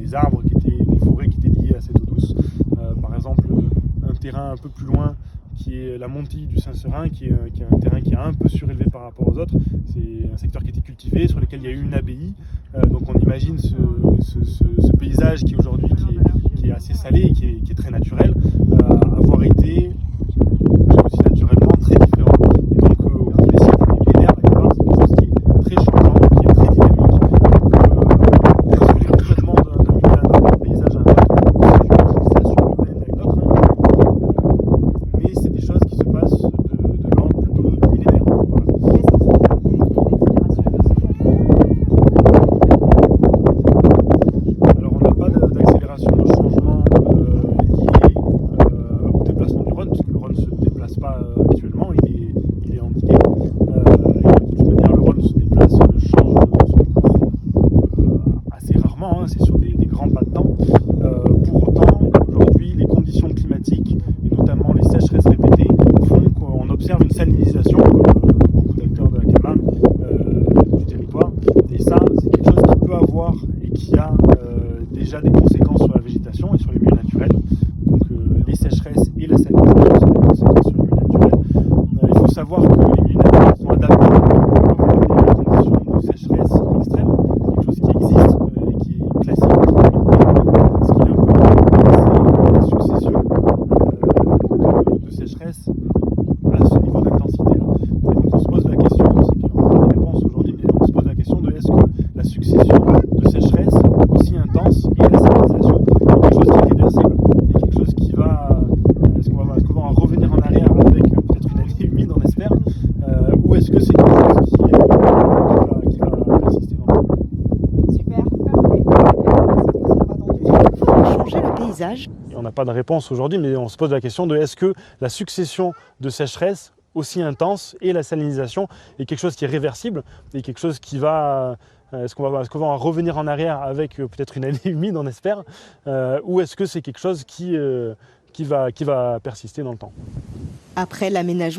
des arbres, des forêts qui étaient liées à cette eau douce. Par exemple, un terrain un peu plus loin qui est la Montille du Saint-Seurin, qui est un terrain qui est un peu surélevé par rapport aux autres. C'est un secteur qui était cultivé, sur lequel il y a eu une abbaye. Donc on imagine ce paysage qui aujourd'hui qui est assez salé et qui est très naturel, avoir été aussi naturellement très différent. Et donc au cours des siècles, des millénaires, c'est quelque chose qui est très changeant, qui est très dynamique. Basculer complètement d'un paysage à un autre, d'une utilisation humaine à une autre. Mais c'est des choses qui se passent de l'ordre plutôt du millénaire. Alors on n'a pas d'accélération de changement liée au déplacement du Rhône, puisque le Rhône ne se déplace pas actuellement, il est endigué. Et de toute manière, le Rhône se déplace, change son cours assez rarement, hein, c'est sur des grands pas de temps. Pour autant, aujourd'hui, les conditions climatiques, et notamment les sécheresses répétées, font qu'on observe une salinisation, comme beaucoup d'acteurs de la Camargue, du territoire. Et ça, c'est quelque chose qui peut avoir et qui a déjà des conséquences sur la végétation et sur les milieux naturels. Donc les sécheresses et la salinisation, c'est des conséquences sur les milieux naturels. Il faut savoir que les milieux naturels sont adaptés pour avoir des conditions de sécheresse extrêmes, quelque chose qui existe et qui est classique. Ce qui est un peu c'est la succession de sécheresses à ce niveau d'intensité-là. Et donc on se pose la question, c'est qu'on n'a pas de réponse aujourd'hui, mais on se pose la question de est-ce que la succession de sécheresses aussi intense et la salinisation est quelque chose qui est réversible, et quelque chose qui va, est-ce qu'on va en revenir en arrière avec peut-être une année humide, on espère, ou est-ce que c'est quelque chose qui va persister dans le temps. Super, parfait. Changer le paysage. On n'a pas de réponse aujourd'hui, mais on se pose la question de est-ce que la succession de sécheresses aussi intense et la salinisation est quelque chose qui est réversible et quelque chose qui va... Est-ce qu'on va en revenir en arrière avec peut-être une année humide, on espère, ou est-ce que c'est quelque chose qui va persister dans le temps? Après l'aménagement,